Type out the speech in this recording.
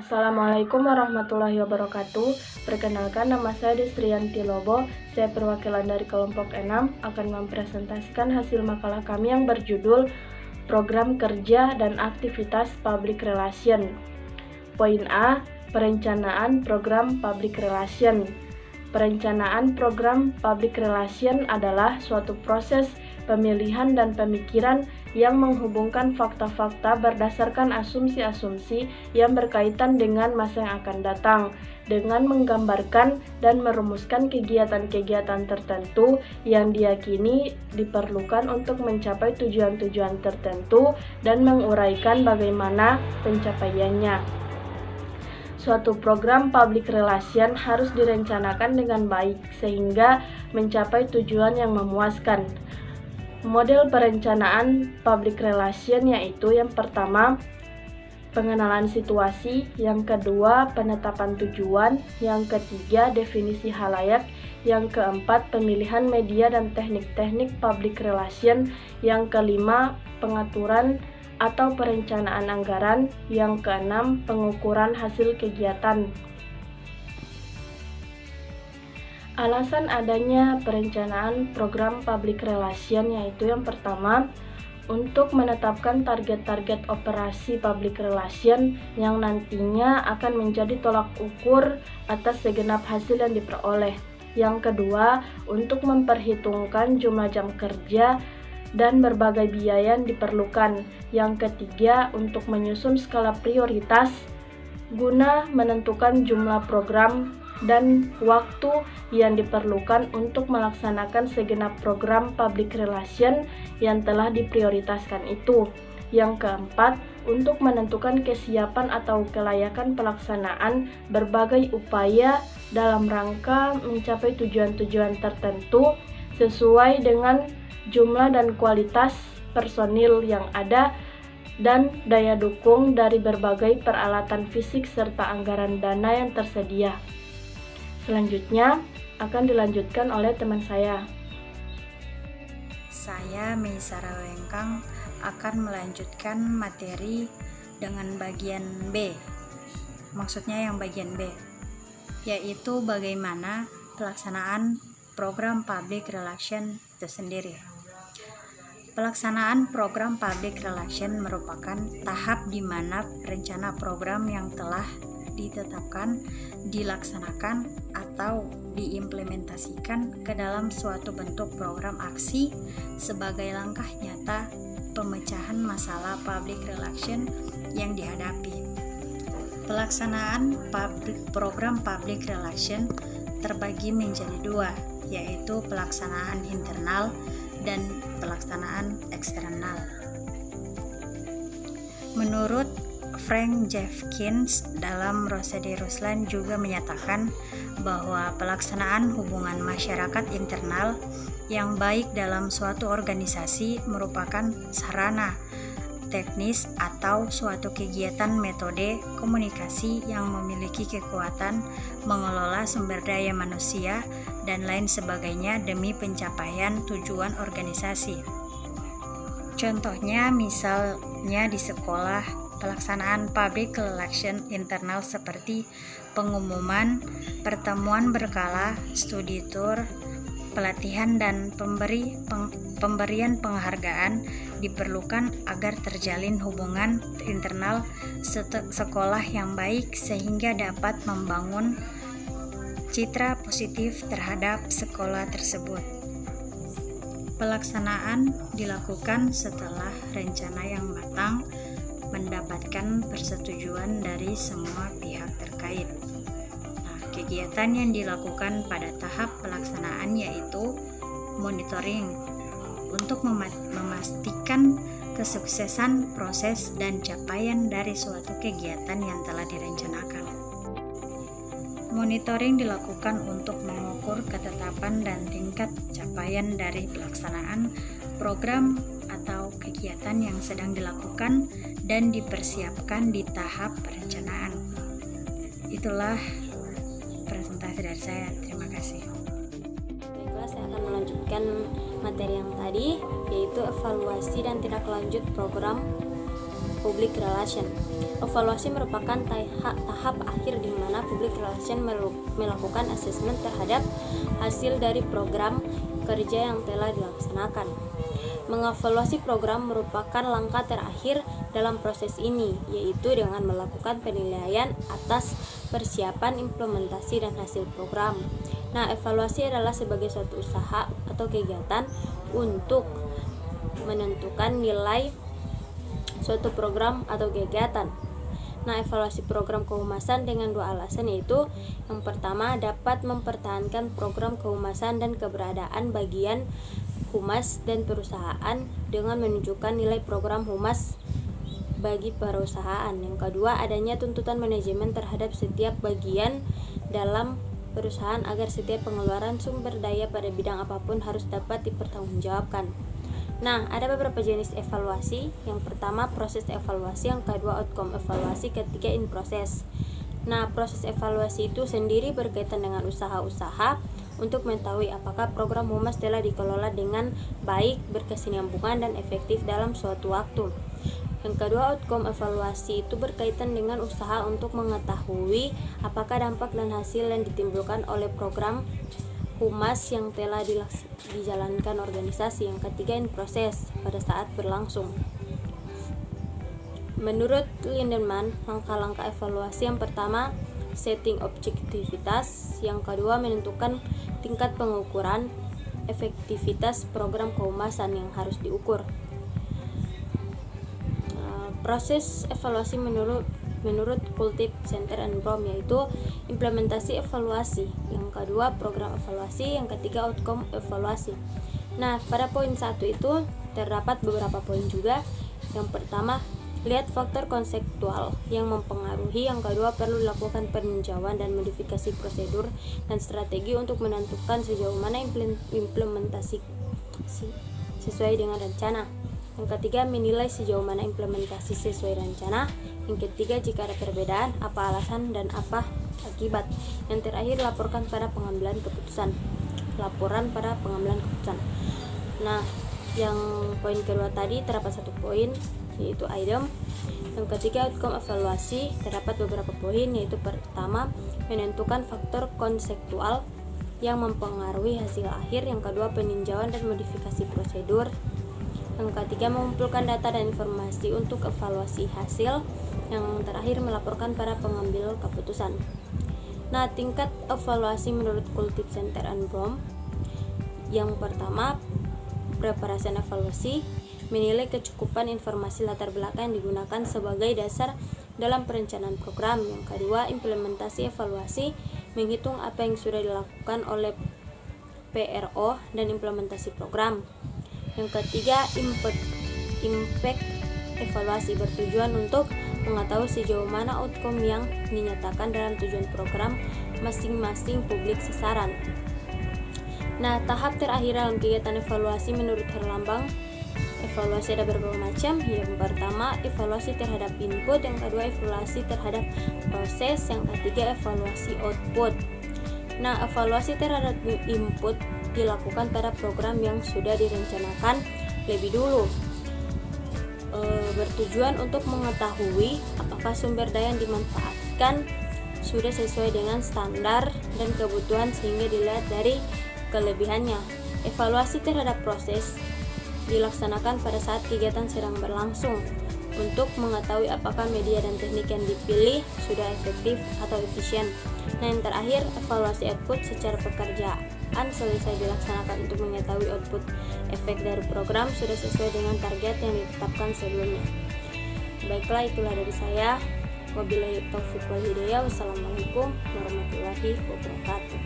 Assalamualaikum warahmatullahi wabarakatuh. Perkenalkan, nama saya Destrianti Lobo. Saya perwakilan dari kelompok 6 akan mempresentasikan hasil makalah kami yang berjudul Program Kerja dan Aktivitas Public Relation. Poin A, perencanaan program Public Relation. Perencanaan program Public Relation adalah suatu proses pemilihan dan pemikiran yang menghubungkan fakta-fakta berdasarkan asumsi-asumsi yang berkaitan dengan masa yang akan datang, dengan menggambarkan dan merumuskan kegiatan-kegiatan tertentu yang diyakini diperlukan untuk mencapai tujuan-tujuan tertentu dan menguraikan bagaimana pencapaiannya. Suatu program public relation harus direncanakan dengan baik sehingga mencapai tujuan yang memuaskan. Model perencanaan public relation yaitu yang pertama, pengenalan situasi, yang kedua, penetapan tujuan, yang ketiga, definisi halayak, yang keempat, pemilihan media dan teknik-teknik public relation, yang kelima, pengaturan atau perencanaan anggaran, yang keenam, pengukuran hasil kegiatan. Alasan adanya perencanaan program public relation yaitu yang pertama, untuk menetapkan target-target operasi public relation yang nantinya akan menjadi tolak ukur atas segenap hasil yang diperoleh. Yang kedua, untuk memperhitungkan jumlah jam kerja dan berbagai biaya yang diperlukan. Yang ketiga, untuk menyusun skala prioritas guna menentukan jumlah program dan waktu yang diperlukan untuk melaksanakan segenap program public relation yang telah diprioritaskan itu. Yang keempat, untuk menentukan kesiapan atau kelayakan pelaksanaan berbagai upaya dalam rangka mencapai tujuan-tujuan tertentu sesuai dengan jumlah dan kualitas personil yang ada dan daya dukung dari berbagai peralatan fisik serta anggaran dana yang tersedia. Selanjutnya akan dilanjutkan oleh teman saya. Saya Meisara Wengkang akan melanjutkan materi dengan bagian B. Maksudnya yang bagian B, yaitu bagaimana pelaksanaan program public relation itu sendiri. Pelaksanaan program public relation merupakan tahap di mana rencana program yang telah ditetapkan, dilaksanakan, atau diimplementasikan ke dalam suatu bentuk program aksi sebagai langkah nyata pemecahan masalah public relation yang dihadapi. Pelaksanaan program public relation terbagi menjadi dua, yaitu pelaksanaan internal dan pelaksanaan eksternal. Menurut Frank Jeffkins dalam Rosadi Ruslan juga menyatakan bahwa pelaksanaan hubungan masyarakat internal yang baik dalam suatu organisasi merupakan sarana teknis atau suatu kegiatan metode komunikasi yang memiliki kekuatan mengelola sumber daya manusia dan lain sebagainya demi pencapaian tujuan organisasi. Contohnya misalnya di sekolah, pelaksanaan public relation internal seperti pengumuman, pertemuan berkala, studi tour, pelatihan dan pemberian penghargaan diperlukan agar terjalin hubungan internal sekolah yang baik sehingga dapat membangun citra positif terhadap sekolah tersebut. Pelaksanaan dilakukan setelah rencana yang matang mendapatkan persetujuan dari semua pihak terkait. Nah, kegiatan yang dilakukan pada tahap pelaksanaan yaitu monitoring untuk memastikan kesuksesan proses dan capaian dari suatu kegiatan yang telah direncanakan. Monitoring dilakukan untuk mengukur ketetapan dan tingkat capaian dari pelaksanaan program atau kegiatan yang sedang dilakukan dan dipersiapkan di tahap perencanaan. Itulah presentasi dari saya. Terima kasih. Baiklah, saya akan melanjutkan materi yang tadi, yaitu evaluasi dan tindak lanjut program public relation. Evaluasi merupakan tahap akhir di mana public relation melakukan asesmen terhadap hasil dari program kerja yang telah dilaksanakan. Mengevaluasi program merupakan langkah terakhir dalam proses ini, yaitu dengan melakukan penilaian atas persiapan, implementasi, dan hasil program. Nah, evaluasi adalah sebagai suatu usaha atau kegiatan untuk menentukan nilai suatu program atau kegiatan. Nah, evaluasi program kehumasan dengan dua alasan, yaitu yang pertama dapat mempertahankan program kehumasan dan keberadaan bagian humas dan perusahaan dengan menunjukkan nilai program humas bagi perusahaan. Yang kedua, adanya tuntutan manajemen terhadap setiap bagian dalam perusahaan agar setiap pengeluaran sumber daya pada bidang apapun harus dapat dipertanggungjawabkan. Nah, ada beberapa jenis evaluasi. Yang pertama, proses evaluasi. Yang kedua, outcome evaluasi. Ketiga, in process. Nah, proses evaluasi itu sendiri berkaitan dengan usaha-usaha untuk mengetahui apakah program humas telah dikelola dengan baik, berkesinambungan, dan efektif dalam suatu waktu. Yang kedua, outcome evaluasi itu berkaitan dengan usaha untuk mengetahui apakah dampak dan hasil yang ditimbulkan oleh program humas yang telah dijalankan organisasi. Yang ketiga, in process, pada saat berlangsung. Menurut Lindemann, langkah-langkah evaluasi yang pertama, setting objektivitas. Yang kedua, menentukan tingkat pengukuran efektivitas program kehumasan yang harus diukur. Proses evaluasi menurut Kultip, Center and Brom, yaitu implementasi evaluasi. Yang kedua, program evaluasi. Yang ketiga, outcome evaluasi. Nah, pada poin 1 itu terdapat beberapa poin juga. Yang pertama, lihat faktor konseptual yang mempengaruhi. Yang kedua, perlu dilakukan peninjauan dan modifikasi prosedur dan strategi untuk menentukan sejauh mana implementasi sesuai dengan rencana. Yang ketiga, menilai sejauh mana implementasi sesuai rencana. Yang ketiga, jika ada perbedaan, apa alasan dan apa akibat. Yang terakhir, laporan pada pengambilan keputusan. Nah, yang poin kedua tadi terdapat satu poin, yaitu item. Yang ketiga, outcome evaluasi, terdapat beberapa poin, yaitu pertama, menentukan faktor konseptual yang mempengaruhi hasil akhir. Yang kedua, peninjauan dan modifikasi prosedur. Yang ketiga, mengumpulkan data dan informasi untuk evaluasi hasil. Yang terakhir, melaporkan para pengambil keputusan. Nah, tingkat evaluasi menurut Kultip, Center and Brom. Yang pertama, preparation evaluasi, menilai kecukupan informasi latar belakang yang digunakan sebagai dasar dalam perencanaan program. Yang kedua, implementasi evaluasi, menghitung apa yang sudah dilakukan oleh PRO dan implementasi program. Yang ketiga, impact evaluasi, bertujuan untuk mengetahui sejauh mana outcome yang dinyatakan dalam tujuan program masing-masing publik sasaran. Nah, tahap terakhir dalam kegiatan evaluasi menurut Herlambang, evaluasi ada beberapa macam. Yang pertama, evaluasi terhadap input. Yang kedua, evaluasi terhadap proses. Yang ketiga, evaluasi output. Nah, evaluasi terhadap input dilakukan pada program yang sudah direncanakan lebih dulu, bertujuan untuk mengetahui apakah sumber daya yang dimanfaatkan sudah sesuai dengan standar dan kebutuhan sehingga dilihat dari kelebihannya. Evaluasi terhadap proses dilaksanakan pada saat kegiatan sedang berlangsung untuk mengetahui apakah media dan teknik yang dipilih sudah efektif atau efisien. Nah, yang terakhir, evaluasi output secara pekerjaan selesai dilaksanakan untuk mengetahui output efek dari program sudah sesuai dengan target yang ditetapkan sebelumnya. Baiklah, itulah dari saya. Wabillahi taufiq wal hidayah. Wassalamualaikum warahmatullahi wabarakatuh.